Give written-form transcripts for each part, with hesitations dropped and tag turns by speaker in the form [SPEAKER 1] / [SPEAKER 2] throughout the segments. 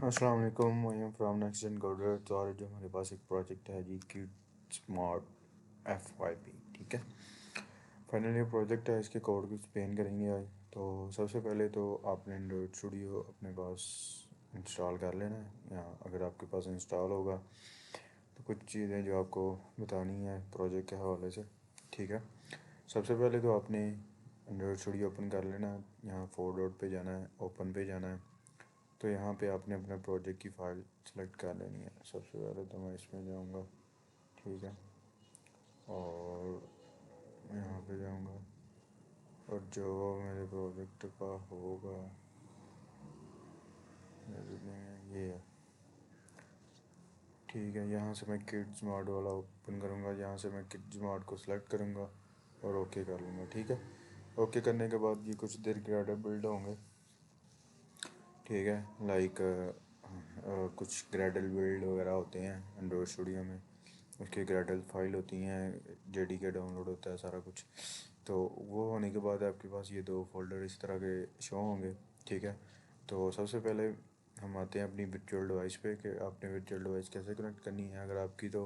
[SPEAKER 1] अस्सलाम वालेकुम। I am from Next Gen Coder. तो आज जो हमारे पास एक प्रोजेक्ट है जी, किड स्मार्ट FYP। ठीक है, फाइनली प्रोजेक्ट है, इसके कोड को एक्सप्लेन करेंगे आज। तो सबसे पहले तो आपने एंड्रॉयड स्टूडियो अपने पास इंस्टॉल कर लेना है, या अगर आपके पास इंस्टॉल होगा तो कुछ चीज़ें जो आपको बतानी है प्रोजेक्ट के हवाले से। ठीक है, सबसे पहले तो आपने एंड्रॉयड स्टूडियो ओपन कर लेना है। यहाँ फोर डॉट पे जाना है, ओपन पे जाना है। तो यहाँ पे आपने अपने प्रोजेक्ट की फ़ाइल सेलेक्ट कर लेनी है। सबसे पहले तो मैं इसमें जाऊँगा। ठीक है, और यहाँ पे जाऊँगा, और जो मेरे प्रोजेक्ट का होगा ये है। ठीक है, यहाँ से मैं किड स्मार्ट वाला ओपन करूँगा। यहाँ से मैं किड स्मार्ट को सिलेक्ट करूँगा और ओके कर लूँगा। ठीक है, ओके करने के बाद ये कुछ देर के बाद बिल्ड होंगे। ठीक है, लाइक कुछ ग्रेडल बिल्ड वगैरह होते हैं एंड्रॉयड स्टूडियो में। उसकी ग्रेडल फाइल होती हैं, JDK डाउनलोड होता है सारा कुछ। तो वो होने के बाद आपके पास ये दो फोल्डर इस तरह के शो होंगे। ठीक है, तो सबसे पहले हम आते हैं अपनी वर्चुअल डिवाइस पे कि आपने वर्चुअल डिवाइस कैसे कनेक्ट करनी है। अगर आपकी तो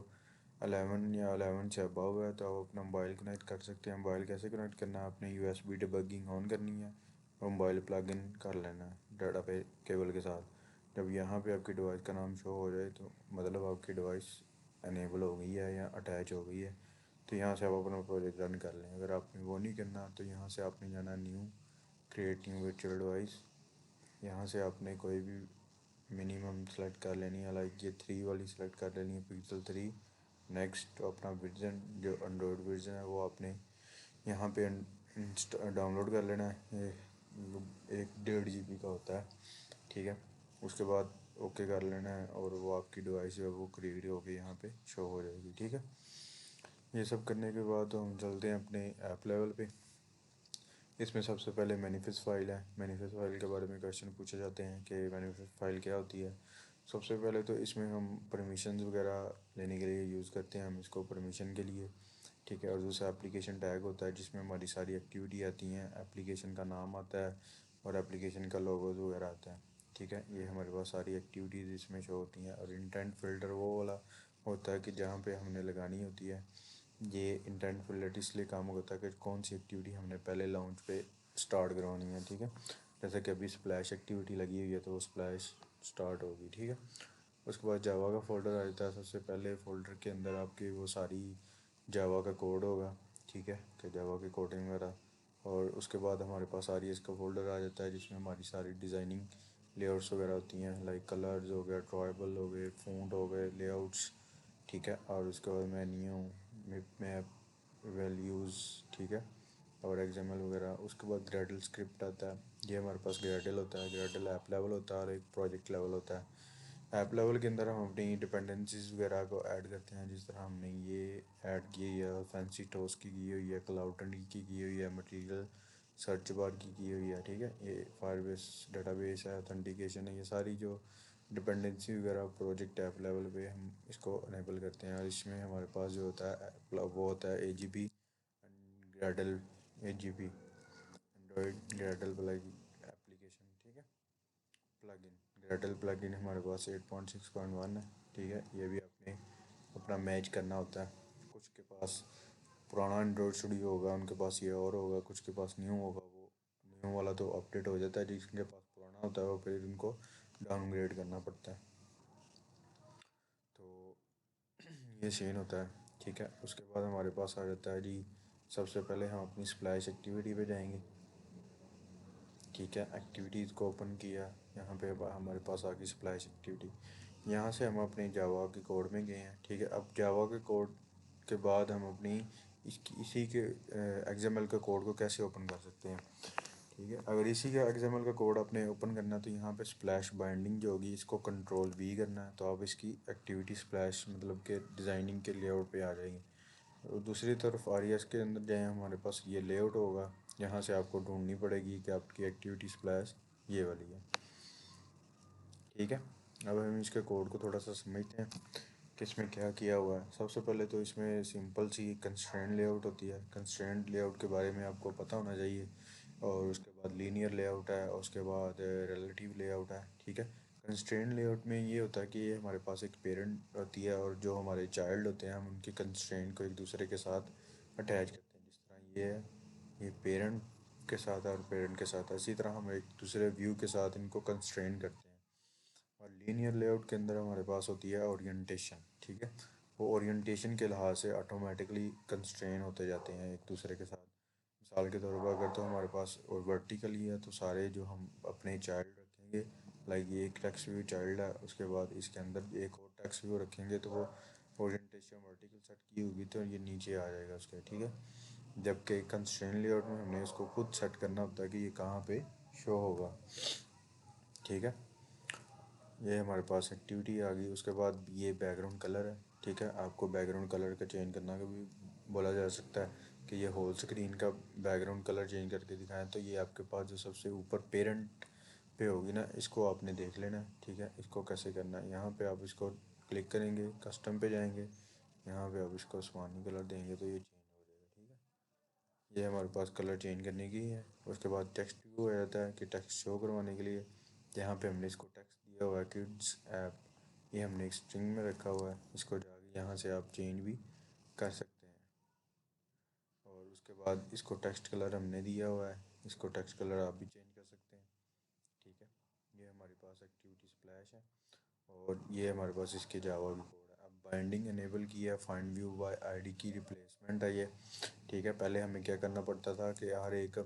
[SPEAKER 1] 11 या 11 से अबव है तो आप अपना मोबाइल कनेक्ट कर सकते हैं। मोबाइल कैसे कनेक्ट करना है, आपने USB डिबगिंग ऑन करनी है और मोबाइल प्लग इन कर लेना है डाटा पे केबल के साथ। जब यहाँ पे आपकी डिवाइस का नाम शो हो जाए तो मतलब आपकी डिवाइस अनेबल हो गई है या अटैच हो गई है। तो यहाँ से आप अपना प्रोजेक्ट रन कर लें। अगर आपने वो नहीं करना तो यहाँ से आपने जाना new, create new virtual device. यहाँ से आपने कोई भी मिनिमम सेलेक्ट कर लेनी है, लाइक ये 3 वाली सेलेक्ट कर लेनी है, पिक्सल 3। नेक्स्ट अपना वर्जन जो एंड्रॉयड वर्जन है वो आपने यहाँ पे डाउनलोड कर लेना है। ये 1.5 GB का होता है। ठीक है, उसके बाद ओके कर लेना है और वो आपकी डिवाइस जो है वो क्रिएट होकर यहाँ पे शो हो जाएगी। ठीक है, ये सब करने के बाद तो हम चलते हैं अपने ऐप लेवल पे। इसमें सबसे पहले मैनिफेस्ट फाइल है। मैनिफेस्ट फाइल के बारे में क्वेश्चन पूछे जाते हैं कि मैनिफेस्ट फाइल क्या होती है। सबसे पहले तो इसमें हम परमिशंस वगैरह लेने के लिए यूज़ करते हैं हम इसको परमिशन के लिए। ठीक है, और दूसरा एप्लीकेशन टैग होता है जिसमें हमारी सारी एक्टिविटी आती हैं, एप्लीकेशन का नाम आता है और एप्लीकेशन का लोगोज वगैरह आता है। ठीक है, ये हमारे पास सारी एक्टिविटीज़ इसमें शो होती हैं। और इंटेंट फ़िल्टर वो वाला होता है कि जहाँ पे हमने लगानी होती है। ये इंटेंट फ़िल्टर इसलिए काम होता है कि कौन सी एक्टिविटी हमने पहले लॉन्च पे स्टार्ट करवानी है। ठीक है, जैसे कि अभी स्प्लैश एक्टिविटी लगी हुई है तो वो स्प्लैश स्टार्ट होगी। ठीक है, उसके बाद जावा का फ़ोल्डर आ जाता है। सबसे पहले फ़ोल्डर के अंदर आपकी वो सारी जावा का कोड होगा। ठीक है, कि जावा की कोडिंग वगैरह। और उसके बाद हमारे पास आर का फ़ोल्डर आ जाता है जिसमें हमारी सारी डिज़ाइनिंग लेआउट्स वगैरह होती हैं, लाइक कलर्स हो गए, ट्राइबल हो गए, फ़ॉन्ट हो गए, लेआउट्स। ठीक है, और उसके बाद मेन्यू, मैप, वैल्यूज़। ठीक है, और XML वगैरह। उसके बाद ग्रेडल स्क्रिप्ट आता है। ये हमारे पास ग्रेडल होता है। ग्रेडल ऐप लेवल होता है और एक प्रोजेक्ट लेवल होता है। ऐप लेवल के अंदर हम अपनी डिपेंडेंसीज वगैरह को ऐड करते हैं, जिस तरह हमने ये ऐड की है, फैंसी टोस की हुई है, क्लाउड की हुई है, मटेरियल सर्च बार की हुई है। ठीक है, ये फायरबेस डेटाबेस है, ऑथेंटिकेशन है, ये सारी जो डिपेंडेंसी वगैरह प्रोजेक्ट ऐप लेवल पे हम इसको अनेबल करते हैं। और इसमें हमारे पास जो होता है वो होता है AGP, Gradle AGP, Android Gradle application. ठीक है, प्लगइन, ग्रेडल प्लगइन हमारे पास 8.6.1 है। ठीक है, ये भी आपने अपना मैच करना होता है। कुछ के पास पुराना एंड्रॉयड स्टूडियो होगा, उनके पास ये और होगा, कुछ के पास न्यू होगा। वो न्यू वाला तो अपडेट हो जाता है, जिसके पास पुराना होता है वो फिर उनको डाउनग्रेड करना पड़ता है। तो ये सीन होता है। ठीक है, उसके बाद हमारे पास आ जाता है जी, सबसे पहले हम अपनी स्प्लैश एक्टिविटी पे जाएंगे। ठीक है, एक्टिविटीज़ को ओपन किया, यहाँ पे हमारे पास आ गई स्प्लैश एक्टिविटी। यहाँ से हम अपने जावा के कोड में गए हैं। ठीक है, अब जावा के कोड के बाद हम अपनी इसी के XML के कोड को कैसे ओपन कर सकते हैं। ठीक है, अगर इसी का XML का कोड आपने ओपन करना है तो यहाँ पे स्प्लैश बाइंडिंग जो होगी इसको Ctrl+V करना है, तो आप इसकी एक्टिविटी स्प्लैश मतलब के डिज़ाइनिंग के लेआउट पे आ जाएंगे। और दूसरी तरफ आर के अंदर जाए, हमारे पास ये लेआउट होगा, यहाँ से आपको ढूंढनी पड़ेगी कि आपकी एक्टिविटी स्प्लैश ये वाली है। ठीक है, अब हम इसके कोड को थोड़ा सा समझते हैं कि इसमें क्या किया हुआ है। सबसे पहले तो इसमें सिंपल सी कंस्ट्रेंट लेआउट होती है। कंस्ट्रेंट लेआउट के बारे में आपको पता होना चाहिए। और उसके बाद लीनियर लेआउट है और उसके बाद रिलेटिव लेआउट है। ठीक है, कंस्ट्रेंट लेआउट में ये होता है कि ये हमारे पास एक पेरेंट होती है और जो हमारे चाइल्ड होते हैं हम उनके कंस्ट्रेंट को एक दूसरे के साथ अटैच करते हैं। जिस तरह ये है, ये पेरेंट के साथ और पेरेंट के साथ, इसी तरह हम एक दूसरे व्यू के साथ इनको कंस्ट्रेंट करते हैं। और लीनियर लेआउट के अंदर हमारे पास होती है ओरिएंटेशन, ठीक है। वो ओरिएंटेशन के लिहाज से ऑटोमेटिकली कंस्ट्रेन होते जाते हैं एक दूसरे के साथ। मिसाल के तौर पर अगर तो हमारे पास और वर्टिकली है तो सारे जो हम अपने चाइल्ड रखेंगे, लाइक ये एक टेक्स्ट व्यू चाइल्ड है, उसके बाद इसके अंदर एक और टेक्स्ट व्यू रखेंगे तो वो ओरिएंटेशन वर्टिकल सेट की होगी तो ये नीचे आ जाएगा उसके, ठीक है। जबकि कंस्ट्रेन लेआउट में हमने उसको खुद सेट करना होता है कि ये कहाँ पे शो होगा, ठीक है। ये हमारे पास एक्टिविटी आ गई। उसके बाद ये बैकग्राउंड कलर है, ठीक है। आपको बैकग्राउंड कलर का चेंज करना कभी बोला जा सकता है कि ये होल स्क्रीन का बैकग्राउंड कलर चेंज करके दिखाएं, तो ये आपके पास जो सबसे ऊपर पेरेंट पे होगी ना, इसको आपने देख लेना है, ठीक है। इसको कैसे करना है, यहाँ पे आप इसको क्लिक करेंगे, कस्टम पे जाएंगे, यहाँ पे आप इसको आसमानी कलर देंगे तो ये चेंज हो जाएगा, ठीक है। ये हमारे पास कलर चेंज करने की है। उसके बाद टेक्स्ट व्यू आ जाता है कि टेक्स्ट शो करवाने के लिए, यहाँ पे हमने इसको टेक्स्ट दिया हुआ है किड्स ऐप, ये हमने एक स्ट्रिंग में रखा हुआ है, इसको जाके यहाँ से आप चेंज भी कर सकते हैं। और उसके बाद इसको टेक्स्ट कलर हमने दिया हुआ है, इसको टेक्स्ट कलर आप भी चेंज कर सकते हैं, ठीक है। ये हमारे पास एक्टिविटी स्प्लैश है और ये हमारे पास इसके जावा भी कोड है। अब बाइंडिंग इनेबल की है, फाइंड व्यू बाय आईडी की रिप्लेसमेंट है ये, ठीक है। पहले हमें क्या करना पड़ता था कि हर एक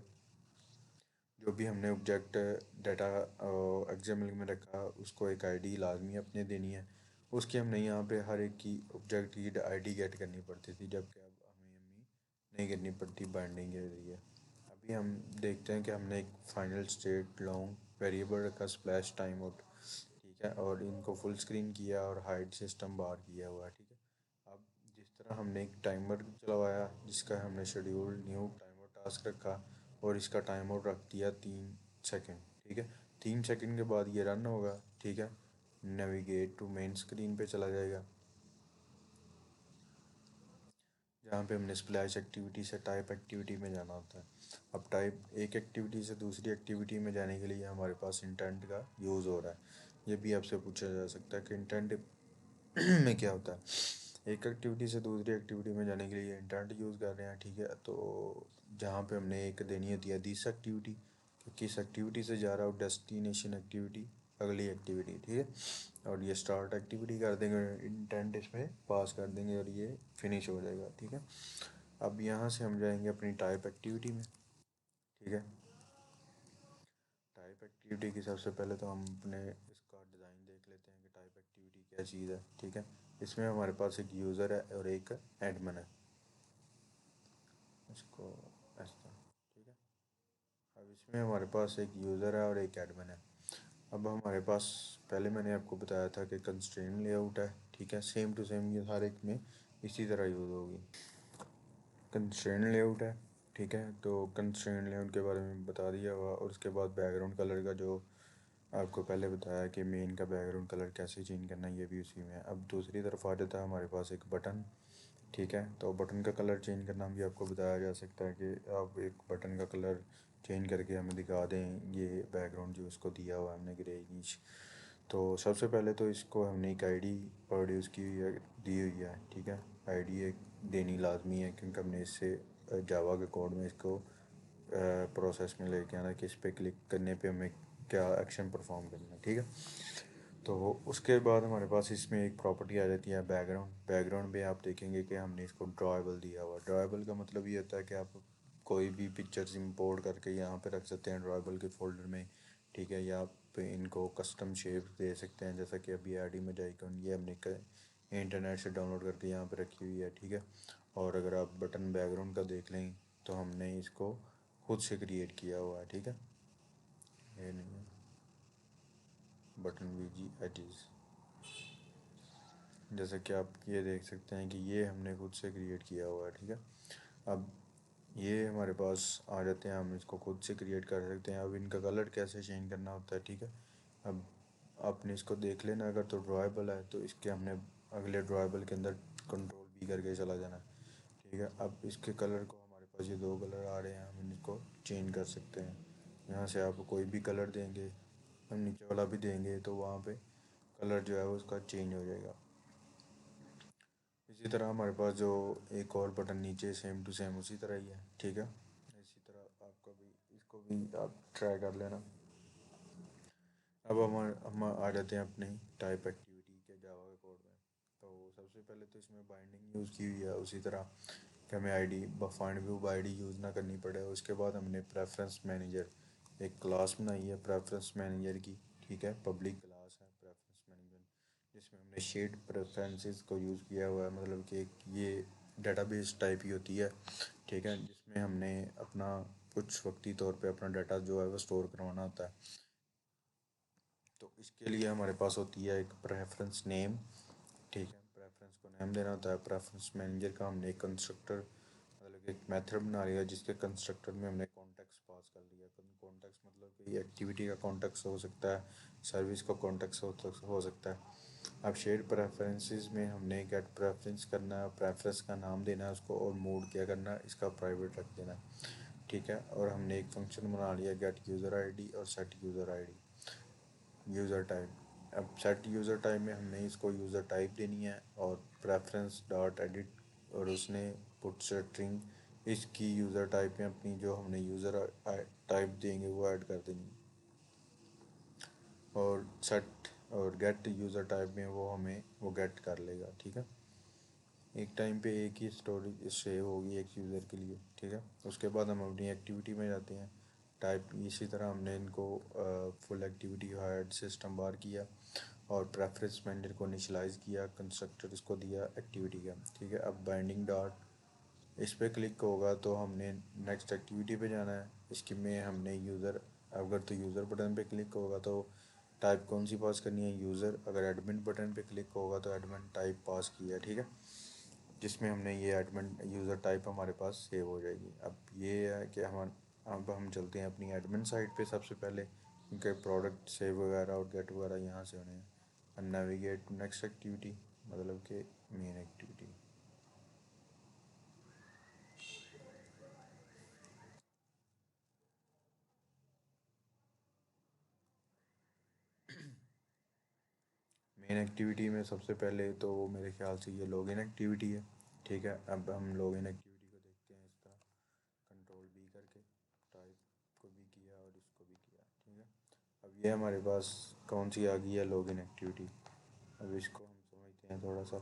[SPEAKER 1] जो भी हमने ऑब्जेक्ट डाटा एक्सएमएल में रखा उसको एक आईडी लाजमी अपने देनी है, उसकी हमने यहाँ पे हर एक की ऑब्जेक्ट की आईडी गेट करनी पड़ती थी, जबकि अब हमें हमें नहीं करनी पड़ती बाइंडिंग के जरिए। अभी हम देखते हैं कि हमने एक फाइनल स्टेट लॉन्ग वेरिएबल रखा स्प्लैश टाइम आउट, ठीक है, और इनको फुल स्क्रीन किया और हाइड सिस्टम बार किया हुआ है, ठीक है। अब जिस तरह हमने एक टाइमर चलवाया जिसका हमने शेड्यूल न्यू टाइमर टास्क रखा और इसका टाइम आउट रख दिया 3 सेकंड, ठीक है। 3 सेकंड के बाद ये रन होगा, ठीक है। नेविगेट टू मेन स्क्रीन पे चला जाएगा जहाँ पे हमने स्प्लैश एक्टिविटी से टाइप एक्टिविटी में जाना होता है। अब टाइप एक एक्टिविटी से दूसरी एक्टिविटी में जाने के लिए हमारे पास इंटेंट का यूज़ हो रहा है। ये भी आपसे पूछा जा सकता है कि इंटेंट में क्या होता है। एक एक्टिविटी से दूसरी एक्टिविटी में जाने के लिए इंटेंट यूज़ कर रहे हैं, ठीक है। तो जहाँ पे हमने एक देनी होती है दिस एक्टिविटी कि किस एक्टिविटी से जा रहा हो, डेस्टिनेशन एक्टिविटी, अगली एक्टिविटी, ठीक है। और ये स्टार्ट एक्टिविटी कर देंगे, इंटेंट इसमें पास कर देंगे और ये फिनिश हो जाएगा, ठीक है। अब यहाँ से हम जाएंगे अपनी टाइप एक्टिविटी में, ठीक है। टाइप एक्टिविटी की सबसे पहले तो हम अपने इसका डिज़ाइन देख लेते हैं कि टाइप एक्टिविटी क्या चीज़ है, ठीक है। इसमें हमारे पास एक यूज़र है और एक एडमिन है, इसको ऐसा, ठीक है। अब इसमें हमारे पास एक यूज़र है और एक एडमिन है। अब हमारे पास पहले मैंने आपको बताया था कि कंस्ट्रेन लेआउट है, ठीक है। सेम टू सेम ये हर एक में इसी तरह यूज़ होगी। कंस्ट्रेन लेआउट है, ठीक है। तो कंस्ट्रेन लेआउट के बारे में बता दिया हुआ और उसके बाद बैकग्राउंड कलर का जो आपको पहले बताया कि मेन का बैकग्राउंड कलर कैसे चेंज करना है, ये भी उसी में है। अब दूसरी तरफ आ जाता है हमारे पास एक बटन, ठीक है। तो बटन का कलर चेंज करना भी आपको बताया जा सकता है कि आप एक बटन का कलर चेंज करके हमें दिखा दें ये बैकग्राउंड जो उसको दिया हुआ है हमने ग्रे नीच। तो सबसे पहले तो इसको हमने एक आईडी प्रोड्यूस की हुई है, दी हुई है, ठीक है। आईडी एक देनी लाजमी है क्योंकि हमने इससे जावा के कोड में इसको प्रोसेस में लेके आना कि इस पर क्लिक करने पे हमें क्या एक्शन परफॉर्म करना है, ठीक है। तो उसके बाद हमारे पास इसमें एक प्रॉपर्टी आ जाती है बैकग्राउंड। बैकग्राउंड में आप देखेंगे कि हमने इसको ड्राइबल दिया हुआ। ड्राइबल का मतलब ये होता है कि आप कोई भी पिक्चर्स इंपोर्ट करके यहाँ पे रख सकते हैं ड्राइबल के फोल्डर में, ठीक है। या आप इनको कस्टम शेप दे सकते हैं, जैसा कि अभी आईडी में जाइकन ये हमने इंटरनेट से डाउनलोड करके यहाँ पे रखी हुई है, ठीक है। और अगर आप बटन बैकग्राउंड का देख लें तो हमने इसको खुद से क्रिएट किया हुआ है, ठीक है। ये नहीं है बटन वीजी एजेस, जैसा कि आप ये देख सकते हैं कि ये हमने खुद से क्रिएट किया हुआ है, ठीक है। अब ये हमारे पास आ जाते हैं, हम इसको खुद से क्रिएट कर सकते हैं। अब इनका कलर कैसे चेंज करना होता है, ठीक है। अब आपने इसको देख लेना, अगर तो ड्राइबल है तो इसके हमने अगले ड्राइबल के अंदर कंट्रोल भी करके चला जाना है, ठीक है। अब इसके कलर को हमारे पास ये दो कलर आ रहे हैं, हम इनको चेंज कर सकते हैं। यहाँ से आप कोई भी कलर देंगे हम नीचे वाला भी देंगे तो वहाँ पे कलर जो है वो उसका चेंज हो जाएगा। इसी तरह हमारे पास जो एक और बटन नीचे सेम टू सेम उसी तरह ही है, ठीक है। इसी तरह आपका भी इसको भी आप ट्राई कर लेना। अब हम आ जाते हैं अपने टाइप एक्टिविटी के जावा के कोड में। तो सबसे पहले तो इसमें बाइंडिंग यूज़ की हुई है, उसी तरह कि हमें आईडी फाइंड व्यू बाईडी यूज़ ना करनी पड़े। उसके बाद हमने प्रेफरेंस मैनेजर एक क्लास बनाई है प्रेफरेंस मैनेजर की, ठीक है, पब्लिक क्लास है प्रेफरेंस मैनेजर, जिसमें हमने शेड प्रेफरेंसेस को यूज़ किया हुआ है। मतलब कि ये डेटाबेस टाइप ही होती है, ठीक है, जिसमें हमने अपना कुछ वक्ती तौर पे अपना डाटा जो है वो स्टोर करवाना होता है। तो इसके लिए हमारे पास होती है एक प्रेफरेंस नेम, ठीक है, प्रेफरेंस को नेम देना होता है। प्रेफरेंस मैनेजर का हमने एक कंस्ट्रक्टर मतलब एक मेथड बना लिया जिसके कंस्ट्रक्टर में हमने कॉन्टेक्स्ट पास कर लिया। कॉन्टेक्स्ट मतलब कि एक्टिविटी का कॉन्टेक्स्ट हो सकता है, सर्विस का कॉन्टेक्स्ट हो सकता है। अब शेयर प्रेफरेंसेस में हमने गेट प्रेफरेंस करना है, प्रेफरेंस का नाम देना है उसको, और मोड क्या करना है, इसका प्राइवेट रख देना है, ठीक है। और हमने एक फंक्शन बना लिया गेट यूज़र आईडी और set user ID user type. अब सेट यूज़र टाइप में हमने इसको यूज़र टाइप देनी है और प्रेफरेंस डॉट एडिट, और उसने पुट स्ट्रिंग इसकी यूज़र टाइप में अपनी जो हमने यूज़र टाइप देंगे वो ऐड कर देंगे। और सेट और गेट यूज़र टाइप में वो हमें वो गेट कर लेगा, ठीक है। एक टाइम पे एक ही स्टोरी सेव होगी एक यूज़र के लिए, ठीक है। उसके बाद हम अपनी एक्टिविटी में जाते हैं। टाइप इसी तरह हमने इनको फुल एक्टिविटी हायर्ड सिस्टम बार किया और प्रेफरेंस मैनेजर को इनिशियलाइज़ किया, कंस्ट्रक्टर इसको दिया एक्टिविटी का, ठीक है। अब बाइंडिंग डॉट इस पर क्लिक होगा तो हमने नेक्स्ट एक्टिविटी पे जाना है। इसकी में हमने यूज़र, अगर तो यूज़र बटन पे क्लिक होगा तो टाइप कौन सी पास करनी है, यूज़र। अगर एडमिन बटन पे क्लिक होगा तो एडमिन टाइप पास किया, ठीक है, जिसमें हमने ये एडमिन यूज़र टाइप हमारे पास सेव हो जाएगी। अब ये है कि हम चलते हैं अपनी एडमिन साइट पे सबसे पहले, क्योंकि प्रोडक्ट सेव वगैरह और गेट वगैरह यहाँ से होने हैं। नेविगेट टू नेक्स्ट एक्टिविटी मतलब कि मेन एक्टिविटी। मेन एक्टिविटी में सबसे पहले तो वो मेरे ख्याल से ये लॉगिन एक्टिविटी है, ठीक है। अब हम लॉगिन एक्टिविटी को देखते हैं इस तरह, कंट्रोल बी करके टाइप को भी किया और इसको भी किया, ठीक है। अब ये हमारे पास कौन सी आ गई है, लॉगिन एक्टिविटी। अब इसको हम समझते हैं थोड़ा सा।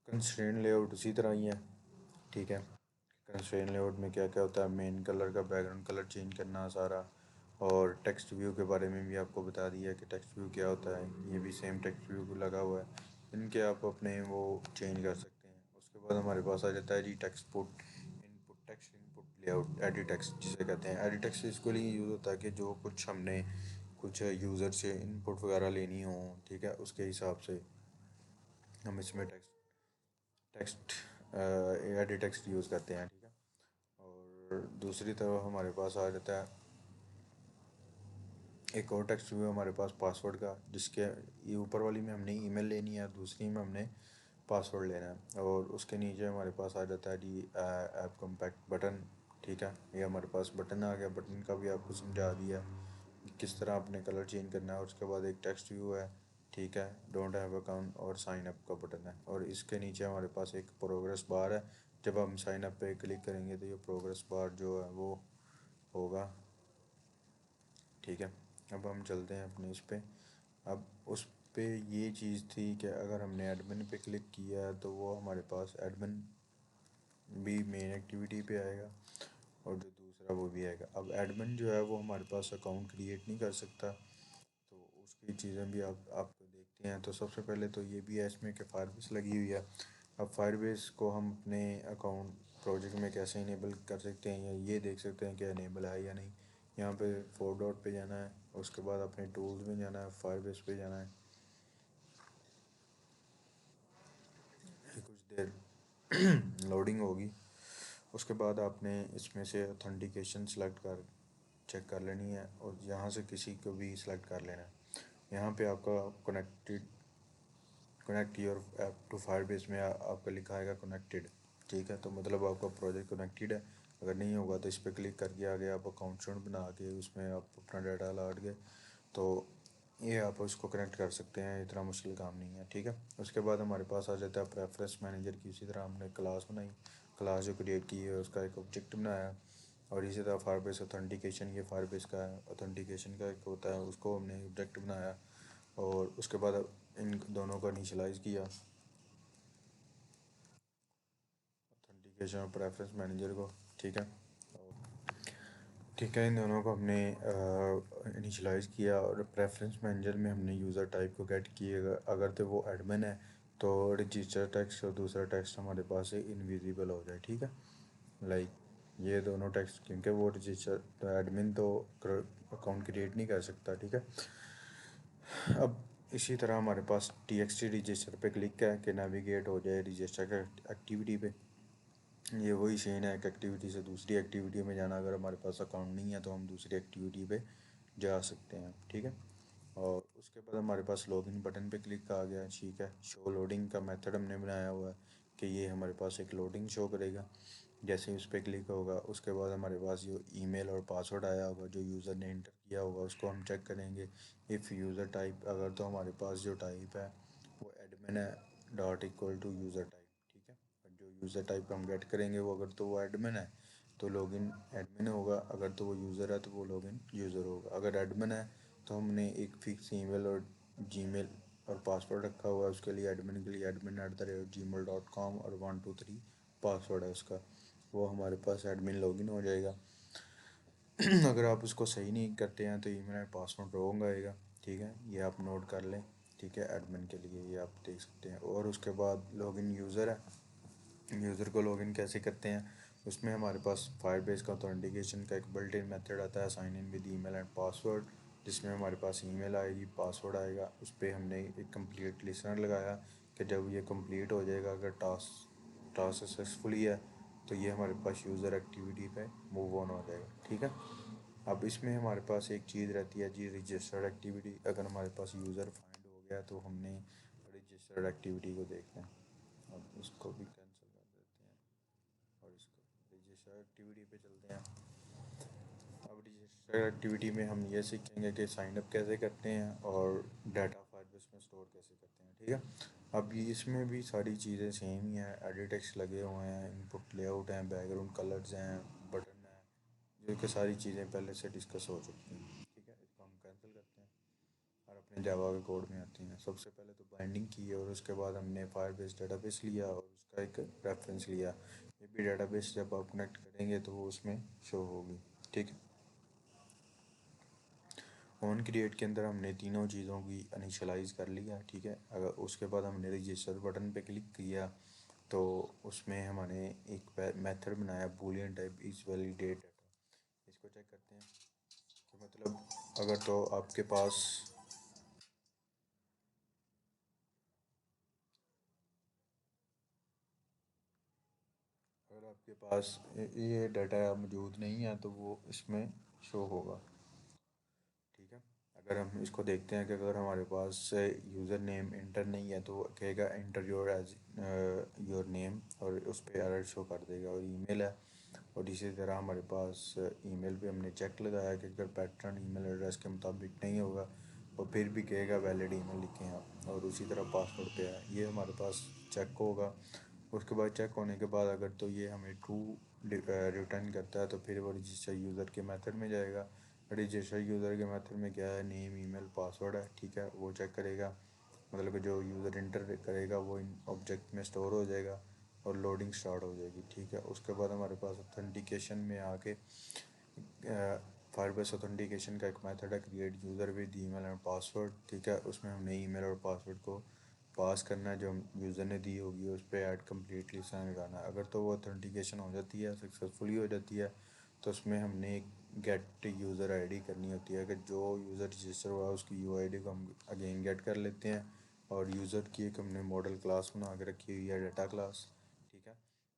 [SPEAKER 1] कंस्ट्रेंट लेआउट उसी तरह ही है, ठीक है। कंस्ट्रेंट लेआउट में क्या क्या होता है, मेन कलर का बैकग्राउंड कलर चेंज करना सारा, और टेक्स्ट व्यू के बारे में भी आपको बता दिया है कि टेक्स्ट व्यू क्या होता है। ये भी सेम टेक्स्ट व्यू लगा हुआ है, इनके आप अपने वो चेंज कर सकते हैं। उसके बाद हमारे पास आ जाता है जी text put input, text input layout, edit text जिसे कहते हैं। एडिट टेक्स्ट इसके लिए यूज़ होता है कि जो कुछ हमने कुछ यूज़र से इनपुट वगैरह लेनी हो, ठीक है, उसके हिसाब से हम इसमें text text edit text use करते हैं, ठीक है। और दूसरी तरफ हमारे पास आ जाता है एक और टेक्स्ट व्यू हमारे पास पासवर्ड का, जिसके ये ऊपर वाली में हमने ईमेल लेनी है, दूसरी में हमने पासवर्ड लेना है। और उसके नीचे हमारे पास आ जाता है जी ऐप कॉम्पैक्ट बटन, ठीक है। ये हमारे पास बटन आ गया, बटन का भी आपको समझा दिया कि किस तरह आपने कलर चेंज करना है। और उसके बाद एक टेक्स्ट व्यू है, ठीक है, डोंट हैव अकाउंट, और साइन अप का बटन है। और इसके नीचे हमारे पास एक प्रोग्रेस बार है, जब हम साइन अप पे क्लिक करेंगे तो ये प्रोग्रेस बार जो है वो होगा, ठीक है। अब हम चलते हैं अपने इस पे। अब उस पे ये चीज़ थी कि अगर हमने एडमिन पे क्लिक किया है तो वो हमारे पास एडमिन भी मेन एक्टिविटी पे आएगा और जो दूसरा वो भी आएगा। अब एडमिन जो है वो हमारे पास अकाउंट क्रिएट नहीं कर सकता, तो उसकी चीज़ें भी आप आपको देखते हैं। तो सबसे पहले तो ये भी है इसमें कि फायरबेस लगी हुई है। अब फायरबेस को हम अपने अकाउंट प्रोजेक्ट में कैसे इनेबल कर सकते हैं, या ये देख सकते हैं कि इनेबल है या नहीं। यहाँ पे फोर डॉट पे जाना है, उसके बाद अपने टूल्स में जाना है, फायरबेस पे जाना है। ये कुछ देर लोडिंग होगी। उसके बाद आपने इसमें से ऑथेंटिकेशन सेलेक्ट कर चेक कर लेनी है और यहाँ से किसी को भी सिलेक्ट कर लेना है। यहाँ पे आपका connect your app to Firebase में आपका लिखा आएगा कनेक्टेड, ठीक है। तो मतलब आपका प्रोजेक्ट कनेक्टेड है। अगर नहीं होगा तो इस पर क्लिक करके आगे आप अकाउंट स्टूडेंट बना के उसमें आप अपना डाटा लाट के तो ये आप उसको कनेक्ट कर सकते हैं। इतना मुश्किल काम नहीं है, ठीक है। उसके बाद हमारे पास आ जाता है प्रेफरेंस मैनेजर की। उसी तरह हमने क्लास बनाई, क्लास जो क्रिएट की है उसका एक ऑब्जेक्ट बनाया, और इसी तरह फायरबेस ऑथेंटिकेशन, ये फायरबेस का ऑथेंटिकेशन का एक होता है, उसको हमने ऑब्जेक्ट बनाया। और उसके बाद इन दोनों को इनिशियलाइज़ किया, ऑथेंटिकेशन और प्रेफरेंस मैनेजर को, ठीक है। ठीक है, इन दोनों को हमने इनिशियलाइज़ किया, और प्रेफरेंस मैनेजर में हमने यूज़र टाइप को गेट किया। अगर तो वो एडमिन है तो रजिस्टर टेक्स्ट और दूसरा टेक्स्ट हमारे पास से इनविजिबल हो जाए, ठीक है। लाइक ये दोनों टेक्स्ट, क्योंकि वो रजिस्टर तो एडमिन तो अकाउंट क्रिएट नहीं कर सकता, ठीक है। अब इसी तरह हमारे पास TXT रजिस्टर पे क्लिक है कि नेविगेट हो जाए रजिस्टर एक्टिविटी पे। ये वही सीन है, एक एक्टिविटी से दूसरी एक्टिविटी में जाना। अगर हमारे पास अकाउंट नहीं है तो हम दूसरी एक्टिविटी पे जा सकते हैं, ठीक है। और उसके बाद हमारे पास लॉगिन बटन पे क्लिक आ गया, ठीक है। शो लोडिंग का मेथड हमने बनाया हुआ है कि ये हमारे पास एक लोडिंग शो करेगा। जैसे ही उस पर क्लिक होगा उसके बाद हमारे पास जो ईमेल और पासवर्ड आया होगा जो यूज़र ने इंटर किया होगा उसको हम चेक करेंगे। इफ़ यूज़र टाइप, अगर तो हमारे पास जो टाइप है वो एडमिन है, dot equal to user type, ठीक है। और जो यूज़र टाइप हम गेट करेंगे वो अगर तो वो एडमिन है तो लॉगिन एडमिन होगा, अगर तो वो यूज़र है तो वो लॉगिन यूज़र होगा। अगर एडमिन है तो हमने एक फ़िक्स ईमेल और जीमेल और पासवर्ड रखा हुआ है उसके लिए, एडमिन के लिए admin@gmail.com, और 123 पासवर्ड है उसका, वो हमारे पास एडमिन लॉगिन हो जाएगा। अगर आप उसको सही नहीं करते हैं तो ईमेल और पासवर्ड रॉन्ग आएगा, ठीक है। ये आप नोट कर लें, ठीक है। एडमिन के लिए ये आप देख सकते हैं। और उसके बाद लॉगिन यूज़र है, यूज़र को लॉगिन कैसे करते हैं, उसमें हमारे पास फायरबेस का ऑथेंटिकेशन का एक बिल्ट इन मेथड आता है, sign in with email and password, जिसमें हमारे पास ईमेल आएगी, पासवर्ड आएगा। उस पर हमने एक कंप्लीट लिसनर लगाया कि जब ये कंप्लीट हो जाएगा, अगर टास्क सक्सेसफुली है तो ये हमारे पास यूज़र एक्टिविटी पे मूव ऑन हो जाएगा, ठीक है। अब इसमें हमारे पास एक चीज़ रहती है जी, रजिस्टर्ड एक्टिविटी। अगर हमारे पास यूज़र फाइंड हो गया तो हमने रजिस्टर्ड एक्टिविटी को देखना है। अब इसको भी कैंसिल कर देते हैं और इसको रजिस्टर्ड एक्टिविटी पे चलते हैं। अब रजिस्टर्ड एक्टिविटी में हम ये सीखेंगे कि साइन अप कैसे करते हैं और डाटा फाइलबेस में स्टोर कैसे करते हैं, ठीक है। अब ये इसमें भी सारी चीज़ें सेम ही हैं, एडिट टेक्स्ट लगे हुए हैं, इनपुट लेआउट हैं, बैकग्राउंड कलर्स हैं, बटन है, जो कि सारी चीज़ें पहले से डिस्कस हो चुकी हैं, ठीक है। इसको हम कैंसिल करते हैं और अपने जावा के कोड में आते हैं। सबसे पहले तो बाइंडिंग की है और उसके बाद हमने फायरबेस डेटाबेस लिया और उसका एक रेफरेंस लिया। ये भी डेटाबेस जब आप कनेक्ट करेंगे तो वो उसमें शो होगी, ठीक है। ऑन क्रिएट के अंदर हमने तीनों चीज़ों की इनिशियलाइज़ कर लिया, ठीक है। अगर उसके बाद हमने रजिस्टर बटन पे क्लिक किया तो उसमें हमने एक मेथड बनाया Boolean type is validate data. इसको चेक करते हैं कि मतलब अगर तो आपके पास अगर आपके पास ये डाटा मौजूद नहीं है तो वो इसमें शो होगा, ठीक है। अगर हम इसको देखते हैं कि अगर हमारे पास यूज़र नेम इंटर नहीं है तो वो कहेगा inter your age your name, और उस पर एरर शो कर देगा। और ईमेल है, और इसी तरह हमारे पास ईमेल पे हमने चेक लगाया कि अगर पैटर्न ईमेल एड्रेस के मुताबिक नहीं होगा और फिर भी कहेगा वैलिड ईमेल लिखें आप, और उसी तरह पासवर्ड पे है, ये हमारे पास चेक होगा। उसके बाद चेक होने के बाद अगर तो ये हमें ट्रू रिटर्न करता है तो फिर वो रजिस्टर यूज़र के मेथड में जाएगा। रजिस्टर यूज़र के मेथड में क्या है, नेम ईमेल पासवर्ड है, ठीक है। वो चेक करेगा, मतलब कि जो यूज़र इंटर करेगा वो इन ऑब्जेक्ट में स्टोर हो जाएगा और लोडिंग स्टार्ट हो जाएगी, ठीक है। उसके बाद हमारे पास ऑथेंटिकेशन में आके फायरबेस ऑथेंटिकेशन का एक मेथड है create user with email and password, ठीक है। उसमें हमने ईमेल और पासवर्ड को पास करना है जो हम यूज़र ने दी होगी, उस पर ऐड कम्प्लीटली साइन लगाना है। अगर तो वो ऑथेंटिकेशन हो जाती है, सक्सेसफुली हो जाती है, तो उसमें हमने एक गेट यूज़र आईडी करनी होती है कि जो यूज़र रजिस्टर हुआ है उसकी यूआईडी को हम अगेन गेट कर लेते हैं। और यूज़र की एक हमने मॉडल क्लास बना के रखी हुई है डाटा क्लास, ठीक है।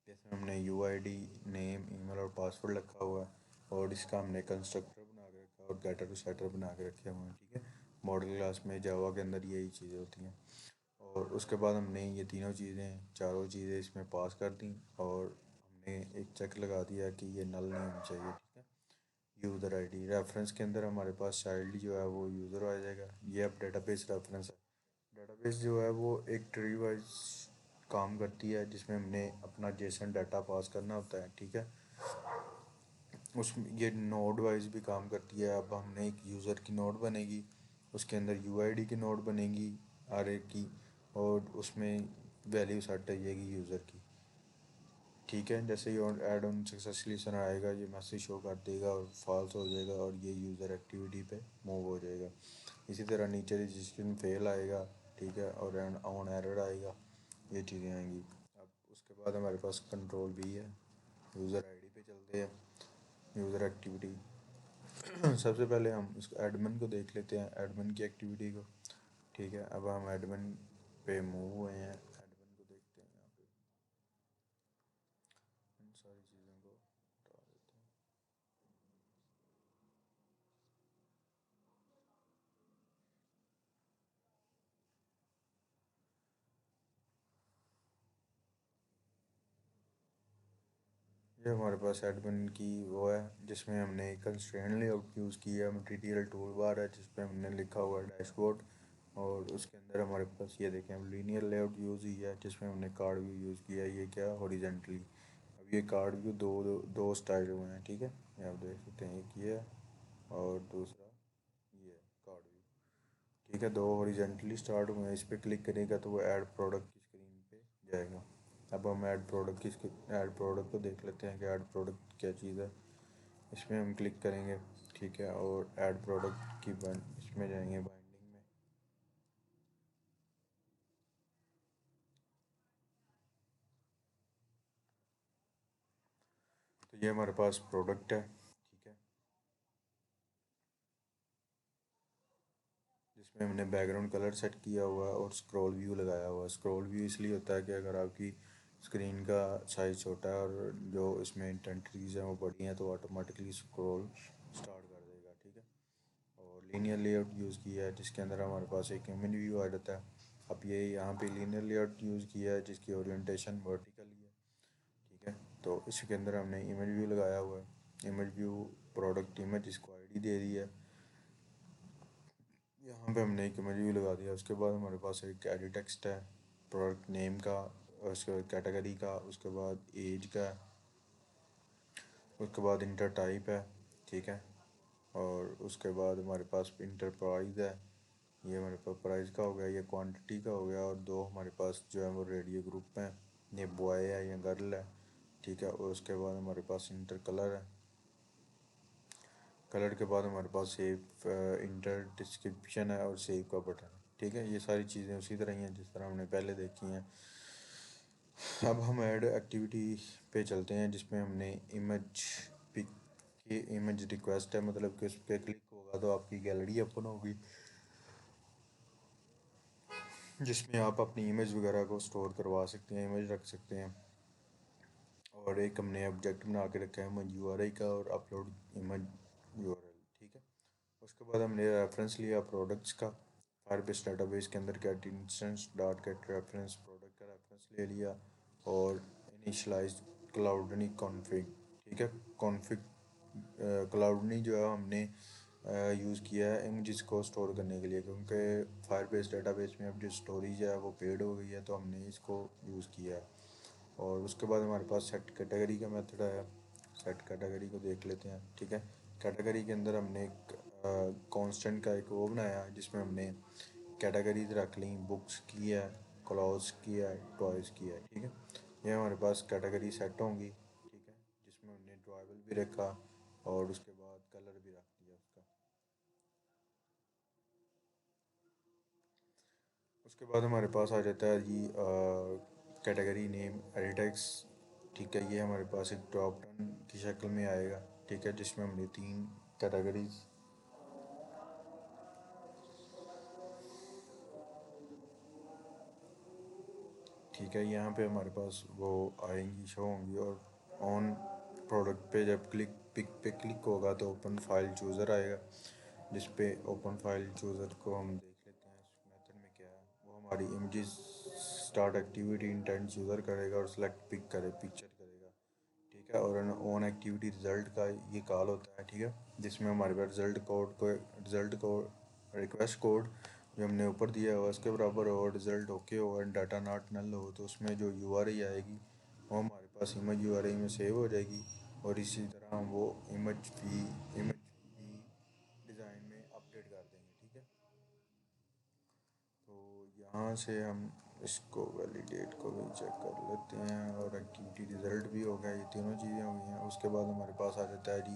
[SPEAKER 1] जिसमें हमने यूआईडी, नेम, ईमेल और पासवर्ड रखा हुआ है, और इसका हमने कंस्ट्रक्टर बना के रखा है और गेटर टू सेटर बना के रखे हुए हैं, ठीक है। मॉडल क्लास में जावा के अंदर यही चीज़ें होती हैं। और उसके बाद हमने ये तीनों चीज़ें, चारों चीज़ें इसमें पास कर दी और हमने एक चेक लगा दिया कि ये नल नहीं होना चाहिए, ठीक है। यूज़र आईडी रेफरेंस के अंदर हमारे पास चाइल्ड जो है वो यूज़र आ जाएगा। ये अब डेटाबेस रेफरेंस है। डेटाबेस जो है वो एक ट्री वाइज काम करती है, जिसमें हमने अपना जेसन डाटा पास करना होता है, ठीक है। उसमें ये नोड वाइज भी काम करती है। अब हमने एक यूज़र की नोड बनेगी, उसके अंदर यूआईडी की नोड बनेगी आर की, और उसमें वैल्यू सेट हो जाएगी यूज़र की, ठीक है। जैसे ही ऐड ऑन सक्सेसफुली सन आएगा, ये मैसेज शो कर देगा और फॉल्स हो जाएगा, और ये यूज़र एक्टिविटी पे मूव हो जाएगा। इसी तरह नीचे रजिस्ट्रेशन फेल आएगा, ठीक है, और ऑन एरर आएगा, ये चीज़ें आएंगी। अब उसके बाद हमारे पास कंट्रोल भी है। यूज़र आईडी पे चलते हैं, यूज़र एक्टिविटी। सबसे पहले हम इस एडमिन को देख लेते हैं, एडमिन की एक्टिविटी को, ठीक है। अब हम एडमिन पे मूव हुए हैं, एडमिन को देखते हैं यहाँ पे, इन सारी चीज़ों को हटा देते हैं। ये हमारे पास एडमिन की वो है, जिसमें हमने कंस्ट्रेंट लेआउट यूज़ किया है। मटीरियल टूल बार है जिसपे हमने लिखा हुआ है डैशबोर्ड, और उसके अंदर हमारे पास ये देखें लीनियर लेआउट यूज़ हुई है, जिसमें हमने कार्ड व्यू यूज़ किया है। ये क्या हॉरिजेंटली। अब ये कार्ड व्यू दो स्टाइल हुए हैं, ठीक है। ये आप देख सकते हैं, एक ये है और दूसरा ये है कार्ड व्यू, ठीक है। दो हॉरिजेंटली स्टार्ट हुए हैं। इस पर क्लिक करेगा तो वो ऐड प्रोडक्ट की स्क्रीन पे जाएगा। अब हम ऐड प्रोडक्ट को देख लेते हैं कि ऐड प्रोडक्ट क्या चीज़ है। इसमें हम क्लिक करेंगे, ठीक है, और ऐड प्रोडक्ट की इसमें जाएंगे बाइंडिंग में। तो ये हमारे पास प्रोडक्ट है, ठीक है, जिसमें हमने बैकग्राउंड कलर सेट किया हुआ है और स्क्रॉल व्यू लगाया हुआ है। स्क्रॉल व्यू इसलिए होता है कि अगर आपकी स्क्रीन का साइज़ छोटा है और जो इसमें इंटेंट्रीज हैं वो बड़ी हैं, तो ऑटोमेटिकली स्क्रॉल स्टार्ट कर देगा, ठीक है। और लीनियर लेआउट यूज़ किया है, जिसके अंदर हमारे पास एक इमेज व्यू आ जाता है। अब ये यहाँ पे लीनियर लेआउट यूज़ किया है, जिसकी ओरिएंटेशन वर्टिकली है, ठीक है। तो इसके अंदर हमने इमेज व्यू लगाया हुआ है। इमेज व्यू प्रोडक्ट इमेज, इसको आईडी दे दी है। यहाँ पे हमने एक इमेज व्यू लगा दिया। उसके बाद हमारे पास एक एडिट टेक्स्ट है प्रोडक्ट नेम का, उसके बाद कैटेगरी का, उसके बाद एज का, उसके बाद इंटर टाइप है, ठीक है। और उसके बाद हमारे पास इंटर प्राइस है। ये हमारे पास प्राइस का हो गया, ये क्वांटिटी का हो गया, और दो हमारे पास जो है वो रेडियो ग्रुप हैं, ये बॉय है या गर्ल है, ठीक है। और उसके बाद हमारे पास इंटर कलर है। कलर के बाद हमारे पास सेव इंटर डिस्क्रिप्शन है और सेव का बटन है, ठीक है। ये सारी चीज़ें उसी तरह ही हैं जिस तरह हमने पहले देखी हैं। अब हम ऐड एक्टिविटी पे चलते हैं, जिसमें हमने इमेज पिक की इमेज रिक्वेस्ट है, मतलब कि उस पर क्लिक होगा तो आपकी गैलरी ओपन होगी, जिसमें आप अपनी इमेज वगैरह को स्टोर करवा सकते हैं, इमेज रख सकते हैं। और एक हमने ऑब्जेक्ट बना के रखा है इमेज यूआरआई का, और अपलोड इमेज यूआरएल, ठीक है। उसके बाद हमने रेफरेंस लिया प्रोडक्ट्स का। फायरबेस डेटाबेस के अंदर get instance dot get reference product का रेफरेंस ले लिया, और इनिशलाइज क्लाउडनी कॉन्फ़िग, ठीक है। कॉन्फ़िग क्लाउडनी जो है हमने यूज़ किया है इमेजेस को स्टोर करने के लिए, क्योंकि फायरबेस डेटाबेस में अब जो स्टोरेज है वो पेड हो गई है, तो हमने इसको यूज़ किया है। और उसके बाद हमारे पास सेट कैटेगरी का मेथड है। सेट कैटेगरी को देख लेते हैं, ठीक है। कैटेगरी के अंदर हमने एक कांस्टेंट का एक वो बनाया है, जिसमें हमने कैटेगरीज रख ली, बुक्स की है, क्लॉथ्स की है, टॉयज़ की है, ठीक है। ये हमारे पास कैटेगरी सेट होंगी, ठीक है, जिसमें हमने ड्राइबल भी रखा और उसके बाद कलर भी रख दिया उसका। उसके बाद हमारे पास आ जाता है जी कैटेगरी नेम एडिटेक्स, ठीक है। ये हमारे पास एक ड्रॉप डाउन की शक्ल में आएगा, ठीक है, जिसमें हमने तीन कैटेगरीज, ठीक है, यहाँ पे हमारे पास वो आएंगी, शो होंगी। और ऑन प्रोडक्ट पे जब पिक पे क्लिक होगा तो ओपन फाइल चूज़र आएगा, जिस पे ओपन फाइल चूज़र को हम देख लेते हैं इस मेथड में क्या है। वो हमारी images start activity intent chooser करेगा और सेलेक्ट पिक करे पिक्चर करेगा, ठीक है। और ऑन एक्टिविटी रिज़ल्ट का ये कॉल होता है, ठीक है, जिसमें हमारे पास रिज़ल्ट को रिक्वेस्ट कोड जो हमने ऊपर दिया हुआ उसके बराबर हो, रिज़ल्ट ओके हो और डाटा नॉट नल हो, तो उसमें जो यूआरआई आएगी वो हमारे पास इमेज यूआरआई में सेव हो जाएगी। और इसी तरह हम वो इमेज भी डिज़ाइन में अपडेट कर देंगे, ठीक है। तो यहाँ से हम इसको वैलिडेट को भी चेक कर लेते हैं और एक्टिविटी रिज़ल्ट भी हो गया, ये तीनों चीज़ें हो गई हैं। उसके बाद हमारे पास आ जाता है जी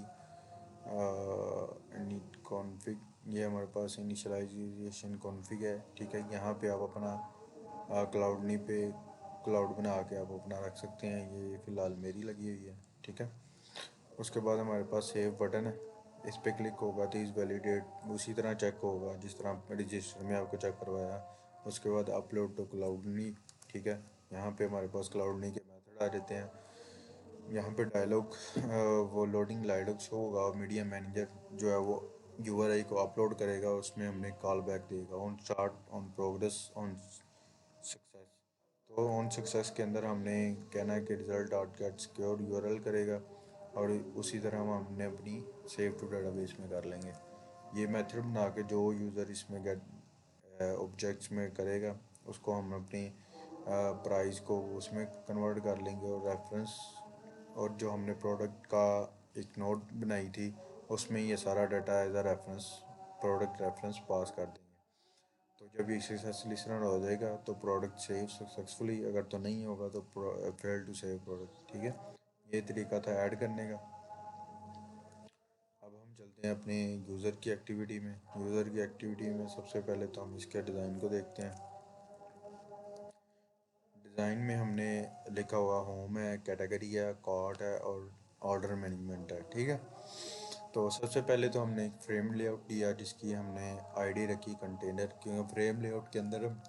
[SPEAKER 1] इनिट कॉन्फ़िग, ये हमारे पास इनिशियलाइजेशन कॉन्फ़िग है, ठीक है। यहाँ पे आप अपना क्लाउडनी पे क्लाउड बना के आप अपना रख सकते हैं, ये फ़िलहाल मेरी लगी हुई है, ठीक है। उसके बाद हमारे पास सेव बटन है, इस पर क्लिक होगा तो इस वैलिडेट उसी तरह चेक होगा जिस तरह रजिस्टर में आपको चेक करवाया। उसके बाद अपलोड टू क्लाउडनी, ठीक है। यहाँ पे हमारे पास क्लाउडनी के मेथड आ जाते हैं। यहाँ पे डायलॉग वो लोडिंग डायलॉग शो होगा और मीडिया मैनेजर जो है वो यूआरआई को अपलोड करेगा, उसमें हमने कॉल बैक देगा on start on progress on success. तो ऑन सक्सेस के अंदर हमने कहना है कि result dot get secure URL करेगा और उसी तरह हम हमने अपनी सेव टू डेटाबेस में कर लेंगे। ये मेथड बना के जो यूज़र इसमें गेट ऑब्जेक्ट्स में करेगा उसको हम अपनी प्राइस को उसमें कन्वर्ट कर लेंगे और रेफरेंस और जो हमने प्रोडक्ट का एक नोट बनाई थी उसमें ये सारा data as a reference product reference पास कर देंगे। तो जब ये सक्सेसफुली रन हो जाएगा तो प्रोडक्ट सेव सक्सेसफुली, अगर तो नहीं होगा तो फेल टू सेव प्रोडक्ट, ठीक है। ये तरीका था ऐड करने का। अब हम चलते हैं अपने यूज़र की एक्टिविटी में। यूज़र की एक्टिविटी में सबसे पहले तो हम इसके डिज़ाइन को देखते हैं। डिज़ाइन में हमने लिखा हुआ होम है, कैटेगरी है, कार्ट है और ऑर्डर मैनेजमेंट है, ठीक है। तो सबसे पहले तो हमने एक फ्रेम लेआउट दिया जिसकी हमने आईडी रखी कंटेनर, क्योंकि फ्रेम लेआउट के अंदर हम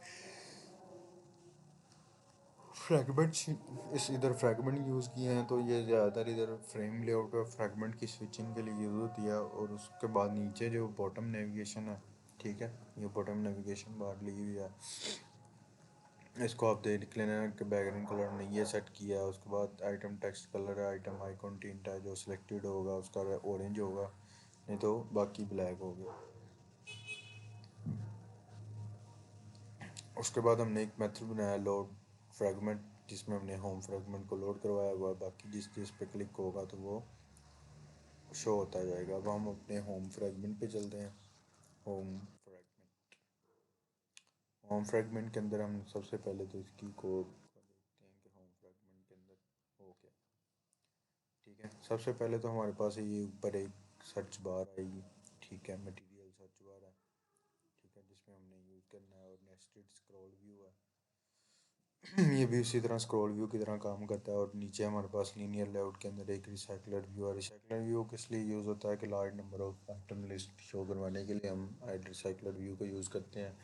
[SPEAKER 1] फ्रैगमेंट्स इस इधर फ्रैगमेंट यूज़ किए हैं, तो ये ज़्यादातर इधर फ्रेम लेआउट और फ्रैगमेंट की स्विचिंग के लिए यूज़ होती है। और उसके बाद नीचे जो बॉटम नेविगेशन है, ठीक है, ये बॉटम नेविगेशन बार ली हुई है, इसको आप देख लेना कि बैकग्राउंड कलर ने ये सेट किया है। उसके बाद आइटम टेक्स्ट कलर है, आइटम आइकॉन टिंट है, जो सिलेक्टेड होगा उसका ऑरेंज होगा, नहीं तो बाकी ब्लैक हो गया। उसके बाद हमने एक मेथड बनाया लोड फ्रैगमेंट, जिसमें हमने होम फ्रैगमेंट को लोड करवाया हुआ है, बाकी जिस जिस पे क्लिक होगा तो वो शो होता जाएगा। अब हम अपने होम फ्रैगमेंट पे चलते हैं। होम फ्रैगमेंट होम फ्रैगमेंट के अंदर हम सबसे पहले तो इसकी कोड को देखते हैं कि होम फ्रैगमेंट के अंदर हो क्या, ठीक है। सबसे पहले तो हमारे पास ये ऊपर एक सर्च बार आएगी, ठीक है, मटेरियल सर्च बार है, ठीक है, जिसमें हमने यूज़ करना है। और नेस्टेड स्क्रॉल व्यू है, ये भी उसी तरह स्क्रॉल व्यू की तरह काम करता है। और नीचे हमारे पास लीनियर लेआउट के अंदर एक रिसाइकलर व्यू है। रिसाइकलर व्यू किस लिए यूज़ होता है कि large number of item list show करवाने के लिए हम रिसाइकलर व्यू का यूज़ करते हैं,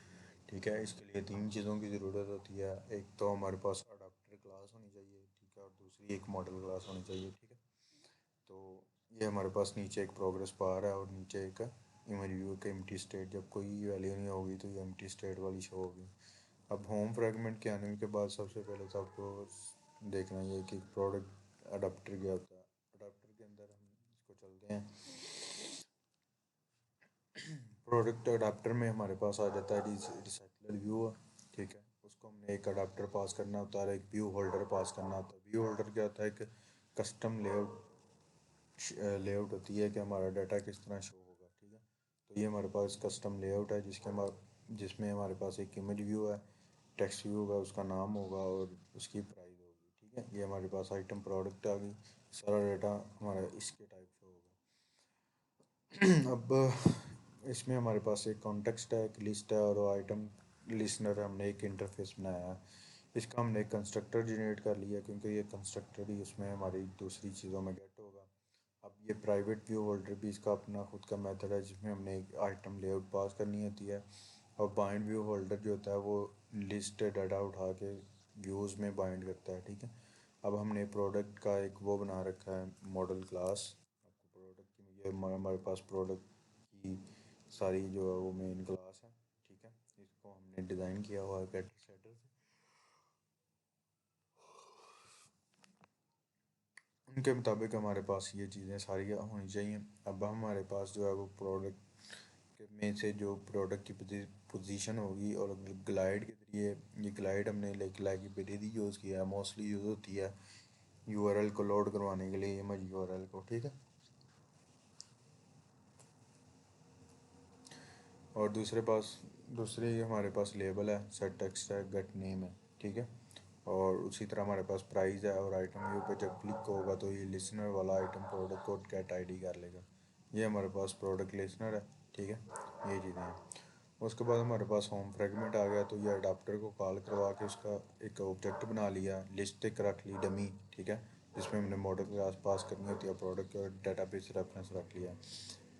[SPEAKER 1] ठीक है। इसके लिए तीन चीज़ों की ज़रूरत होती है। एक तो हमारे पास अडाप्टर क्लास होनी चाहिए, ठीक है, और दूसरी एक मॉडल क्लास होनी चाहिए, ठीक है। तो ये हमारे पास नीचे एक प्रोग्रेस बार है और नीचे एक इमेज व्यू का एम्प्टी स्टेट, जब कोई वैल्यू नहीं होगी तो ये एम्प्टी स्टेट वाली शो होगी। अब होम फ्रैगमेंट के आने के बाद सबसे पहले तो आपको देखना ये कि प्रोडक्ट अडाप्टर क्या होता है। अडाप्टर के अंदर हम इसको चलते हैं। प्रोडक्ट अडाप्टर में हमारे पास आ जाता है रिसाइकलर व्यू, ठीक है। उसको हमने एक अडाप्टर पास करना होता है, एक व्यू होल्डर पास करना होता है। व्यू होल्डर क्या होता है, एक कस्टम लेआउट होती है कि हमारा डाटा किस तरह शो होगा, ठीक है। तो ये हमारे पास कस्टम लेआउट है जिसमें हमारे पास एक इमेज व्यू है, टेक्स्ट व्यू होगा, उसका नाम होगा और उसकी प्राइस होगी, ठीक है। ये हमारे पास आइटम प्रोडक्ट आ गई, सारा डाटा हमारा इसके टाइप शो होगा। अब इसमें हमारे पास एक कॉन्टेक्स्ट है, एक लिस्ट है और आइटम लिस्नर हमने एक इंटरफेस बनाया है। इसका हमने एक कंस्ट्रक्टर जनरेट कर लिया क्योंकि ये कंस्ट्रक्टर ही उसमें हमारी दूसरी चीज़ों में गेट होगा। अब ये प्राइवेट व्यू होल्डर भी इसका अपना खुद का मेथड है जिसमें हमने एक आइटम लेआउट पास करनी होती है। और बाइंड व्यू होल्डर जो होता है वो लिस्ट डाटा उठा के व्यूज़ में बाइंड करता है, ठीक है। अब हमने प्रोडक्ट का एक वो बना रखा है मॉडल क्लास। आपको प्रोडक्ट की ये हमारे पास प्रोडक्ट की सारी जो है वो मेन क्लास है, ठीक है। इसको हमने डिज़ाइन किया हुआ है गेटर सेटर से। उनके मुताबिक हमारे पास ये चीज़ें सारी होनी चाहिए। अब हमारे पास जो है वो प्रोडक्ट में से जो प्रोडक्ट की पोजीशन होगी और ग्लाइड के जरिए, ये ग्लाइड हमने लाइब्रेरी यूज़ किया है, मोस्टली यूज़ होती है यूआरएल को लोड करवाने के लिए, इमेज यूआरएल को, ठीक है। और दूसरे हमारे पास लेबल है, सेट टेक्स्ट है, गेट नेम है, ठीक है। और उसी तरह हमारे पास प्राइस है, और आइटम व्यू पे जब क्लिक होगा तो ये लिसनर वाला item product code get ID कर लेगा। ये हमारे पास प्रोडक्ट लिसनर है, ठीक है। ये चीज़ें हैं। उसके बाद हमारे पास होम फ्रेगमेंट आ गया, तो ये अडाप्टर को कॉल करवा के उसका एक ऑब्जेक्ट बना लिया, लिस्ट एक रख ली डमी, ठीक है, जिसमें हमने मॉडल क्लास पास करनी होती है, प्रोडक्ट और डाटाबेस रेफरेंस रख लिया।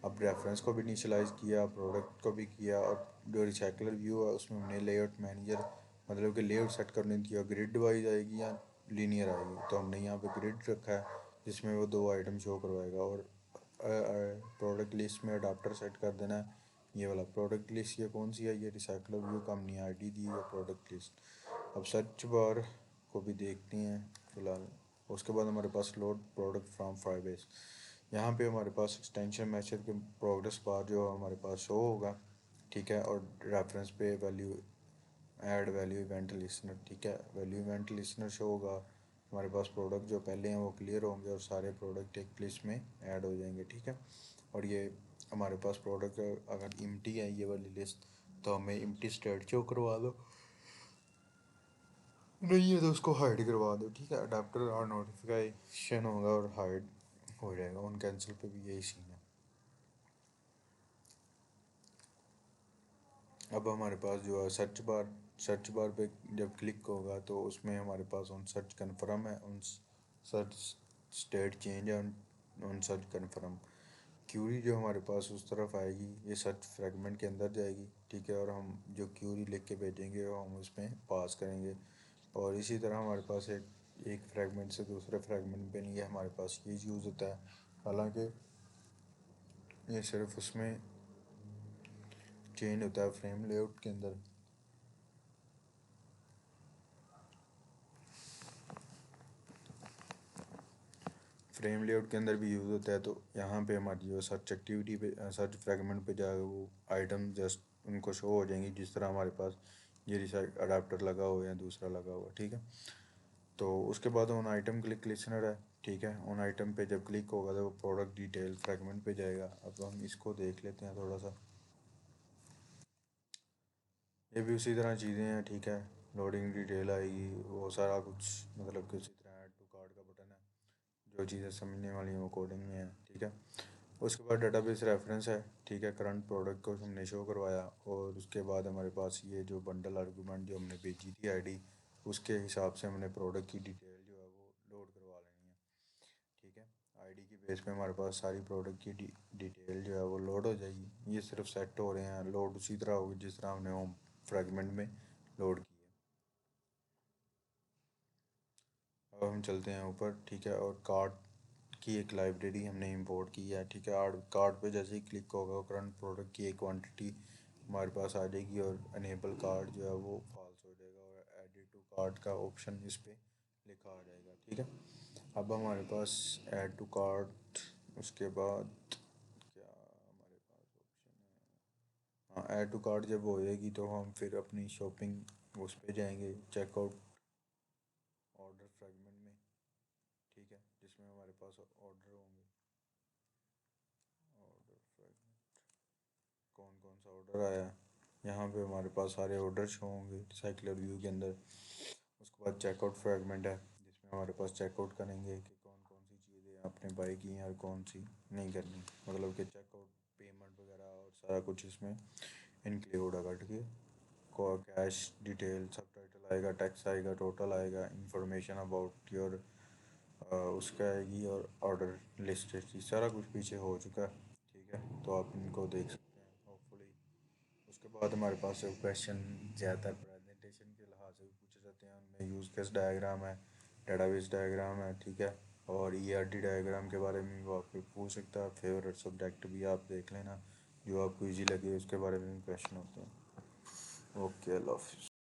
[SPEAKER 1] अब रेफरेंस को भी इनिशियलाइज़ किया, प्रोडक्ट को भी किया, और जो रिसाइकलर व्यू है उसमें हमने लेआउट मैनेजर, मतलब कि लेआउट सेट करने दिया, ग्रिड वाइज आएगी या लीनियर आएगी। तो हमने यहाँ पे ग्रिड रखा है जिसमें वो दो आइटम शो करवाएगा, और प्रोडक्ट लिस्ट में अडाप्टर सेट कर देना है। ये वाला प्रोडक्ट लिस्ट ये कौन सी है, ये रिसाइकलर व्यू का हमने आईडी दी है प्रोडक्ट लिस्ट। अब सर्च बार को भी देखते हैं फिलहाल। उसके बाद हमारे पास लोड प्रोडक्ट फ्रॉम फायरबेस, यहाँ पे हमारे पास एक्सटेंशन मैसेज के प्रोग्रेस बार जो हमारे पास शो होगा, ठीक है। और रेफरेंस पे value add value event listener, ठीक है, वैल्यू इवेंट लिसनर शो होगा। हमारे पास प्रोडक्ट जो पहले हैं वो क्लियर होंगे और सारे प्रोडक्ट एक लिस्ट में ऐड हो जाएंगे, ठीक है। और ये हमारे पास प्रोडक्ट अगर इम्प्टी है ये वाली लिस्ट, तो हमें इम्प्टी स्टेट शो करवा दो, नहीं है तो उसको हाइड करवा दो, ठीक है। अडाप्टर और नोटिफिकेशन होगा और हाइड हो जाएगा। ऑन कैंसिल पे भी यही सीन है। अब हमारे पास जो है सर्च बार पे जब क्लिक होगा तो उसमें हमारे पास ऑन सर्च कन्फर्म है, ऑन सर्च स्टेट चेंज है, ऑन सर्च कन्फर्म। क्यूरी जो हमारे पास उस तरफ आएगी, ये सर्च फ्रेगमेंट के अंदर जाएगी, ठीक है। और हम जो क्यूरी लिख के भेजेंगे वो हम उसमें पास करेंगे। और इसी तरह हमारे पास एक फ्रेगमेंट से दूसरे फ्रेगमेंट पे नहीं है, हमारे पास ये यूज़ होता है। हालांकि ये सिर्फ उसमें चेंज होता है फ्रेम लेआउट के अंदर। फ्रेम लेआउट के अंदर भी यूज़ होता है। तो यहाँ पे हमारी जो सर्च एक्टिविटी पे, सर्च फ्रेगमेंट पे जाकर वो आइटम जस्ट उनको शो हो जाएंगी, जिस तरह हमारे पास ये रिसाइट अडाप्टर लगा हुआ है या दूसरा लगा हुआ है, ठीक है। तो उसके बाद ऑन आइटम क्लिक लिसनर है, ठीक है। ऑन आइटम पे जब क्लिक होगा तो वो प्रोडक्ट डिटेल फ्रेगमेंट पे जाएगा। अब हम इसको देख लेते हैं थोड़ा सा। ये भी उसी तरह चीज़ें हैं, ठीक है। लोडिंग डिटेल आएगी, वो सारा कुछ, मतलब कि उसी तरह ऐड टू कार्ड का बटन है, जो चीज़ें समझने वाली हैं वो कोडिंग में है, ठीक है। उसके बाद डाटाबेस रेफरेंस है, ठीक है, करंट प्रोडक्ट को हमने शो करवाया। और उसके बाद हमारे पास ये जो बंडल आर्गूमेंट जो हमने भेजी थी आईडी, उसके हिसाब से हमने प्रोडक्ट की डिटेल जो है वो लोड करवा लेनी है, ठीक है। आईडी की बेस पे हमारे पास सारी प्रोडक्ट की डिटेल जो है वो लोड हो जाएगी। ये सिर्फ सेट हो रहे हैं, लोड उसी तरह होगी जिस तरह हमने होम फ्रेगमेंट में लोड की है। अब हम चलते हैं ऊपर, ठीक है। और कार्ट की एक लाइब्रेरी हमने इंपोर्ट की है, ठीक है। कार्ट पे जैसे ही क्लिक होगा करंट प्रोडक्ट की एक क्वांटिटी हमारे पास आ जाएगी, और अनेबल कार्ट जो है वो फॉल्स हो जाएगा, और एडिट टू कार्ट का ऑप्शन इस पर लिखा आ जाएगा, ठीक है। अब हमारे पास ऐड टू कार्ट, उसके बाद क्या हमारे पास ऑप्शन है, हाँ, ऐड टू कार्ट जब हो जाएगी तो हम फिर अपनी शॉपिंग उस पर जाएंगे, चेकआउट ऑर्डर फ्रेगमेंट में, ठीक है, जिसमें हमारे पास ऑर्डर होंगे। ऑर्डर फ्रेगमेंट, कौन कौन सा ऑर्डर आया है, यहाँ पे हमारे पास सारे ऑर्डर शो होंगे साइक्लर व्यू के अंदर। उसके बाद चेकआउट फ्रेगमेंट है, जिसमें हमारे पास चेकआउट करेंगे कि कौन कौन सी चीज़ें आपने बाई की हैं और कौन सी नहीं करनी, मतलब कि चेकआउट पेमेंट वगैरह और सारा कुछ इसमें इंक्लूड है करके के। को कैश डिटेल, सब टाइटल आएगा, टैक्स आएगा, टोटल आएगा, इंफॉर्मेशन अबाउट योर उसका आएगी, और ऑर्डर लिस्ट सारा कुछ पीछे हो चुका है, ठीक है। तो आप इनको देख सकते हैं होपफुली। उसके बाद हमारे पास जो क्वेश्चन ज़्यादातर प्रेजेंटेशन के लिहाज से भी पूछे जाते हैं, उनमें यूज़ केस डायग्राम है, डेटाबेस डायग्राम है, ठीक है। और ईआरडी डायग्राम के बारे में भी वो आपको पूछ सकता है। फेवरेट सब्जेक्ट भी आप देख लेना, जो आपको ईजी लगे उसके बारे में भी क्वेश्चन होते हैं। ओके, अल्लाह हाफिज़।